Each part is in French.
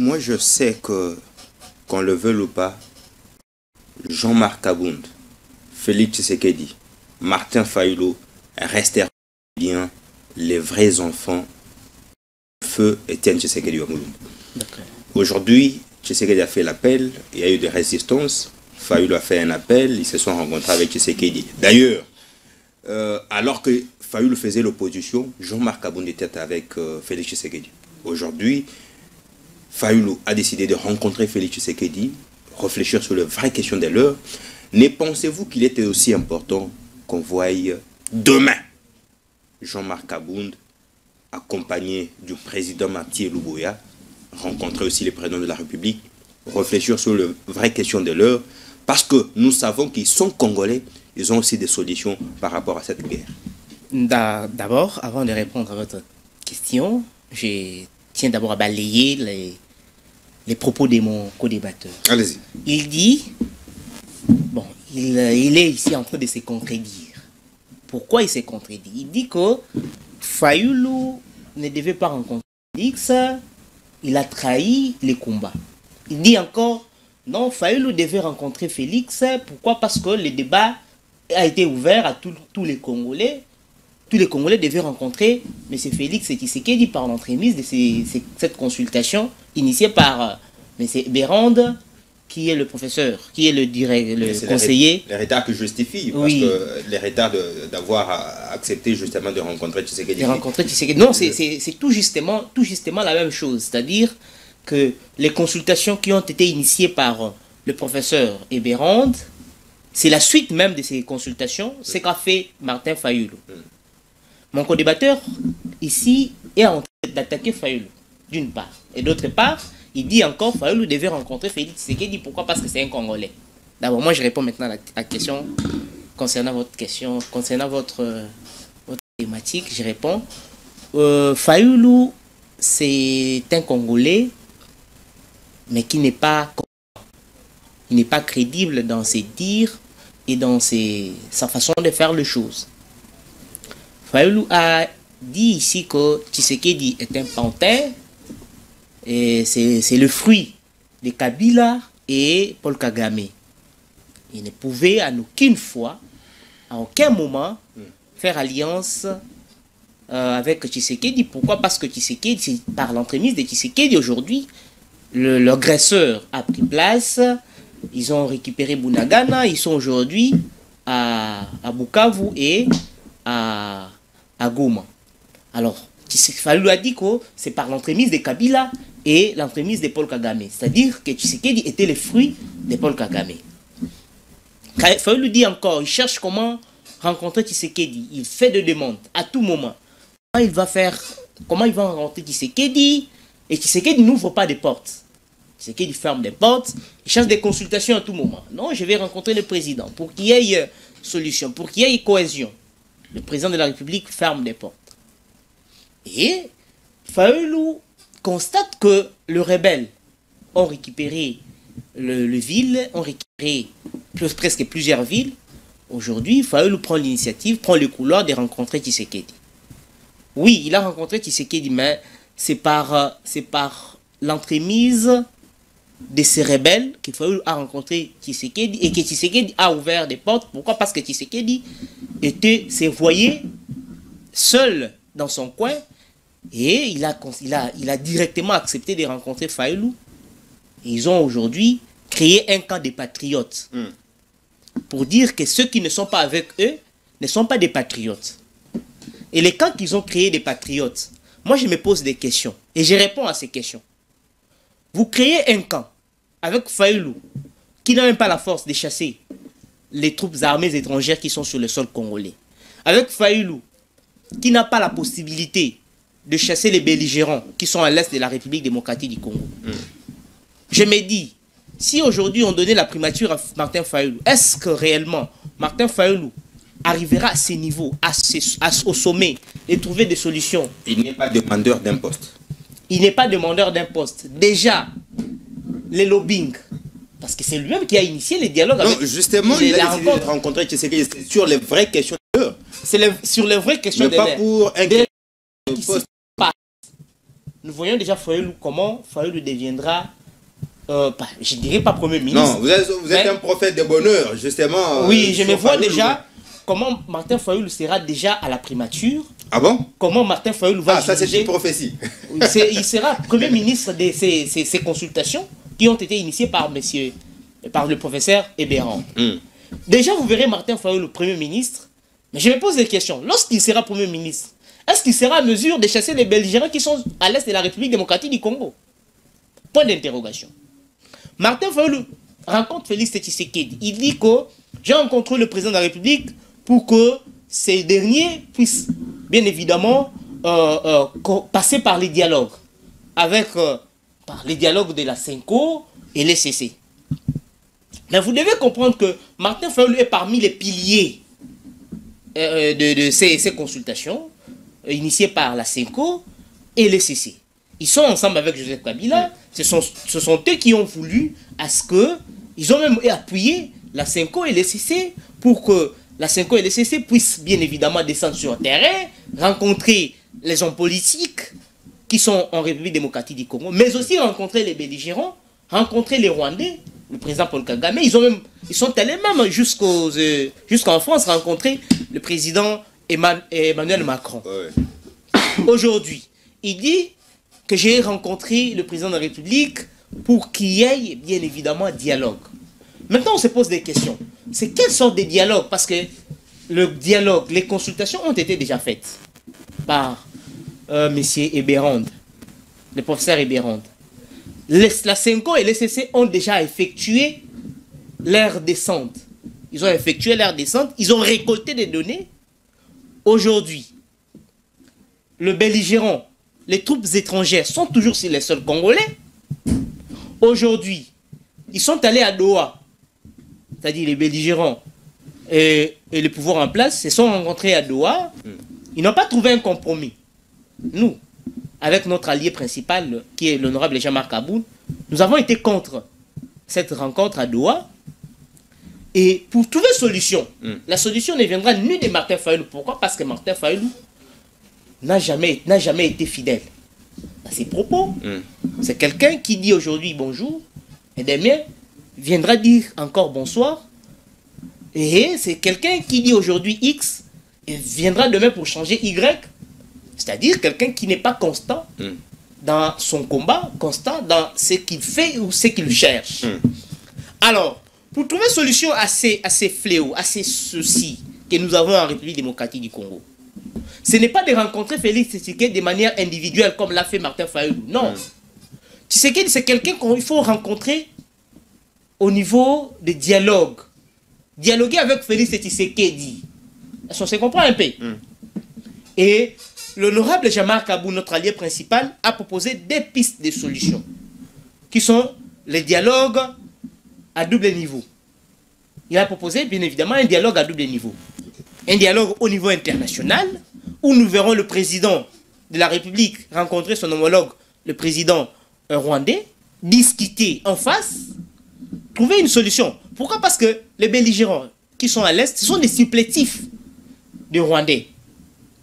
moi je sais que, qu'on le veuille ou pas, Jean-Marc Abound, Félix Tshisekedi, Martin Fayulu resteront bien les vrais enfants de feu Étienne Tshisekedi Wamulumbu. Aujourd'hui, Tshisekedi a fait l'appel, il y a eu des résistances, Fayulu a fait un appel, ils se sont rencontrés avec Tshisekedi. D'ailleurs, alors que Fayulu faisait l'opposition, Jean-Marc Abound était avec Félix Tshisekedi. Aujourd'hui, Fayulu a décidé de rencontrer Félix Tshisekedi, réfléchir sur les vraies questions de l'heure. Ne pensez-vous qu'il était aussi important qu'on voie demain Jean-Marc Abound, accompagné du président Mathieu Luboya, rencontrer aussi les présidents de la République, réfléchir sur les vraies questions de l'heure, parce que nous savons qu'ils sont Congolais, ils ont aussi des solutions par rapport à cette guerre. D'abord, avant de répondre à votre question, je tiens d'abord à balayer les propos de mon co-débatteur. Allez-y. Il dit, bon, il est ici en train de se contredire. Pourquoi il se contredit? Il dit que Fayulu ne devait pas rencontrer Félix, il a trahi les combats. Il dit encore, non, Fayulu devait rencontrer Félix. Pourquoi? Parce que le débat a été ouvert à tous les Congolais. Tous les Congolais devaient rencontrer M. Félix Tshisekedi par l'entremise de cette consultation initiée par M. Bérande, qui est le professeur, qui est le conseiller. Les retards que justifie, oui. Parce que les retards d'avoir accepté justement de rencontrer Tshisekedi. Non, c'est tout justement la même chose. C'est-à-dire que les consultations qui ont été initiées par le professeur Bérande, c'est la suite même de ces consultations, c'est qu'a fait Martin Fayulu. Mon co-débatteur, ici, est en train d'attaquer Fayulu, d'une part. Et d'autre part, il dit encore que Fayulu devait rencontrer Félix Tshisekedi. Pourquoi? Parce que c'est un Congolais. D'abord, moi, je réponds maintenant à la question concernant votre question, concernant votre thématique. Je réponds. Fayulu, c'est un Congolais, mais qui n'est pas crédible dans ses dires et dans sa façon de faire les choses. Fayulu a dit ici que Tshisekedi est un pantin et c'est le fruit de Kabila et Paul Kagame. Il ne pouvait à aucune fois, à aucun moment, faire alliance avec Tshisekedi. Pourquoi? Parce que Tshisekedi, c'est par l'entremise de Tshisekedi aujourd'hui, l'agresseur a pris place. Ils ont récupéré Bunagana, ils sont aujourd'hui à Bukavu et à Goma. Alors, Fayulu a dit que c'est par l'entremise de Kabila et l'entremise de Paul Kagame. C'est-à-dire que Tshisekedi était le fruit de Paul Kagame. Fayulu dit encore, il cherche comment rencontrer Tshisekedi. Il fait des demandes à tout moment. Comment il va rencontrer Tshisekedi? Et Tshisekedi n'ouvre pas de portes. Tshisekedi ferme des portes, il cherche des consultations à tout moment. Non, je vais rencontrer le président pour qu'il y ait solution, pour qu'il y ait cohésion. Le président de la République ferme des portes. Et Fayulu constate que les rebelles ont récupéré le ville, ont récupéré presque plusieurs villes. Aujourd'hui, Fayulu prend l'initiative, prend le couloir de rencontrer Tshisekedi. Oui, il a rencontré Tshisekedi, mais c'est par l'entremise de ces rebelles que Fayulu a rencontré Tshisekedi et que Tshisekedi a ouvert des portes. Pourquoi? Parce que Tshisekedi se voyait seul dans son coin et il a directement accepté de rencontrer Fayulu. Et ils ont aujourd'hui créé un camp des patriotes pour dire que ceux qui ne sont pas avec eux ne sont pas des patriotes. Et les camps qu'ils ont créés des patriotes, moi je me pose des questions et je réponds à ces questions. Vous créez un camp avec Fayulu qui n'a même pas la force de chasser les troupes armées étrangères qui sont sur le sol congolais. Avec Fayulu qui n'a pas la possibilité de chasser les belligérants qui sont à l'est de la République démocratique du Congo. Je me dis, si aujourd'hui on donnait la primature à Martin Fayulu, est-ce que réellement Martin Fayulu arrivera à ces niveaux, au sommet, et trouver des solutions? Il n'est pas demandeur d'un poste. Il n'est pas demandeur d'un poste. Déjà, les lobbying, parce que c'est lui-même qui a initié les dialogues. Non, justement, il a décidé de rencontrer Tshisekedi sur les vraies questions de l'heure. C'est sur les vraies questions de l'heure. Mais pas pour un poste. nous voyons déjà Fayoulou, comment Fayoulou deviendra, je dirais pas Premier ministre. Non, vous êtes un prophète de bonheur, justement. Oui, je me vois déjà comment Martin Fayoulou sera déjà à la primature. Ah bon? Comment Martin Fayoulou va ça c'est une prophétie. Il sera Premier ministre de ces consultations qui ont été initiées par le professeur Ebérand. Déjà, vous verrez Martin Fayoulou Premier ministre, mais je me pose des questions. Lorsqu'il sera Premier ministre, est-ce qu'il sera à mesure de chasser les belligérants qui sont à l'est de la République démocratique du Congo? Point d'interrogation. Martin Fayoulou rencontre Félix Tshisekedi. Il dit que j'ai rencontré le président de la République pour que ces derniers puissent, bien évidemment, passer par les dialogues, par les dialogues de la CENCO et les CC. Mais vous devez comprendre que Martin Fayoulou est parmi les piliers de ces consultations initiées par la CENCO et les CC. Ils sont ensemble avec Joseph Kabila. Ce sont eux qui ont voulu à ce que, ils ont même appuyé la CENCO et les CC pour que la CENCO et les CC puissent bien évidemment descendre sur le terrain, rencontrer les hommes politiques qui sont en République démocratique du Congo, mais aussi rencontrer les belligérants, rencontrer les Rwandais, le président Paul Kagame. Ils sont allés même jusqu'en France rencontrer le président Emmanuel Macron. Aujourd'hui, il dit que j'ai rencontré le président de la République pour qu'il y ait bien évidemment un dialogue. Maintenant, on se pose des questions. C'est quelle sorte de dialogue? Parce que le dialogue, les consultations ont été déjà faites par M. Ebérand, le professeur Ebérand. La CENCO et les CC ont déjà effectué leur descente. Ils ont effectué leur descente, ils ont récolté des données. Aujourd'hui, le belligérant, les troupes étrangères sont toujours sur les sols congolais. Aujourd'hui, ils sont allés à Doha, c'est-à-dire les belligérants et les pouvoirs en place se sont rencontrés à Doha. Ils n'ont pas trouvé un compromis. Nous, avec notre allié principal, qui est l'honorable Jean-Marc Aboun, nous avons été contre cette rencontre à Doha. Et pour trouver solution, la solution ne viendra ni de Martin Fayoulou. Pourquoi? Parce que Martin Fayoulou n'a jamais été fidèle à ses propos. C'est quelqu'un qui dit aujourd'hui bonjour, et demain viendra dire encore bonsoir. Et c'est quelqu'un qui dit aujourd'hui X, et viendra demain pour changer Y. C'est-à-dire quelqu'un qui n'est pas constant dans son combat, constant dans ce qu'il fait ou ce qu'il cherche. Alors, pour trouver solution à ces fléaux, à ces soucis que nous avons en République démocratique du Congo, ce n'est pas de rencontrer Félix Tshisekedi de manière individuelle comme l'a fait Martin Fayoulou. Non. Tshisekedi, c'est quelqu'un qu'il faut rencontrer au niveau des dialogues. Dialoguer avec Félix Tshisekedi. Est-ce qu'on se comprend un peu? Et l'honorable Jean-Marc Aboun, notre allié principal, a proposé des pistes de solutions, qui sont les dialogues à double niveau. Il a proposé, bien évidemment, un dialogue à double niveau. Un dialogue au niveau international, où nous verrons le président de la République rencontrer son homologue, le président rwandais, discuter en face, trouver une solution. Pourquoi? Parce que les belligérants qui sont à l'Est, ce sont des supplétifs des Rwandais.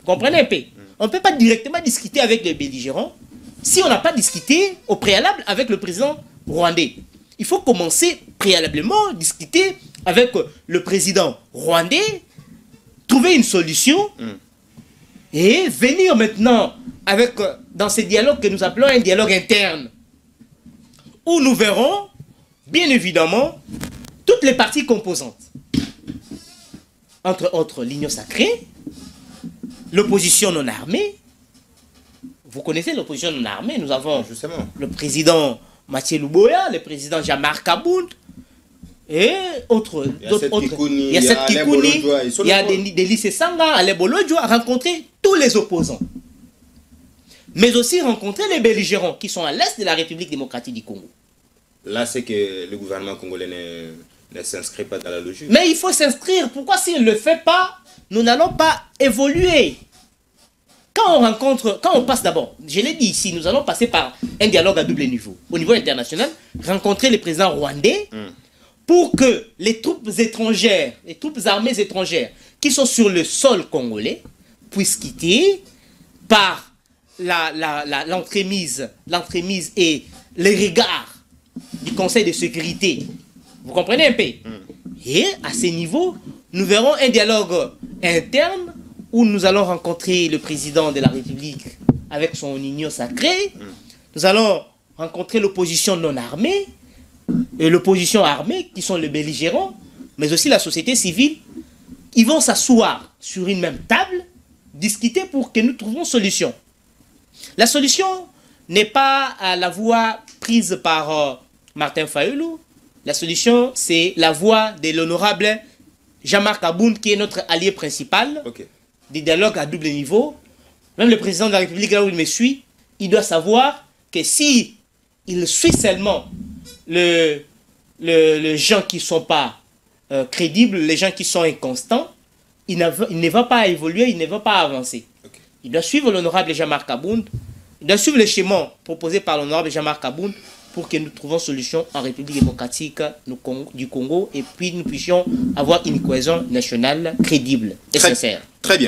Vous comprenez un peu? On ne peut pas directement discuter avec les belligérants si on n'a pas discuté au préalable avec le président rwandais. Il faut commencer préalablement à discuter avec le président rwandais, trouver une solution et venir maintenant avec, dans ces dialogues que nous appelons un dialogue interne, où nous verrons, bien évidemment, toutes les parties composantes. Entre autres, l'Union sacrée, l'opposition non armée. Vous connaissez l'opposition non armée. Nous avons le président Mathieu Luboya, le président Jean-Marc Aboun, et autres. Il y a Seth Kikouni, il y a Delis Sanga, Alain Bolodjoa, rencontrer tous les opposants. Mais aussi rencontrer les belligérants qui sont à l'est de la République démocratique du Congo. Là, c'est que le gouvernement congolais ne s'inscrit pas dans la logique. Mais il faut s'inscrire. Pourquoi s'il ne le fait pas, nous n'allons pas évoluer? Quand on passe d'abord, je l'ai dit ici, nous allons passer par un dialogue à double niveau. Au niveau international, rencontrer les présidents rwandais pour que les troupes étrangères, les troupes armées étrangères qui sont sur le sol congolais puissent quitter par l'entremise et les regards du Conseil de sécurité. Vous comprenez un peu? Et à ce niveau, nous verrons un dialogue interne où nous allons rencontrer le président de la République avec son union sacrée. Nous allons rencontrer l'opposition non armée et l'opposition armée qui sont les belligérants, mais aussi la société civile. Ils vont s'asseoir sur une même table, discuter pour que nous trouvions solution. La solution n'est pas la voie prise par Martin Fayulu. La solution, c'est la voie de l'honorable Jean-Marc Abound, qui est notre allié principal, des dialogues à double niveau. Même le président de la République, là où il me suit, il doit savoir que si il suit seulement les gens qui ne sont pas crédibles, les gens qui sont inconstants, il ne va pas évoluer, il ne va pas avancer. Il doit suivre l'honorable Jean-Marc Abound, il doit suivre le schéma proposé par l'honorable Jean-Marc Abound pour que nous trouvions solution en République démocratique du Congo et puis nous puissions avoir une cohésion nationale crédible et sincère. Très bien.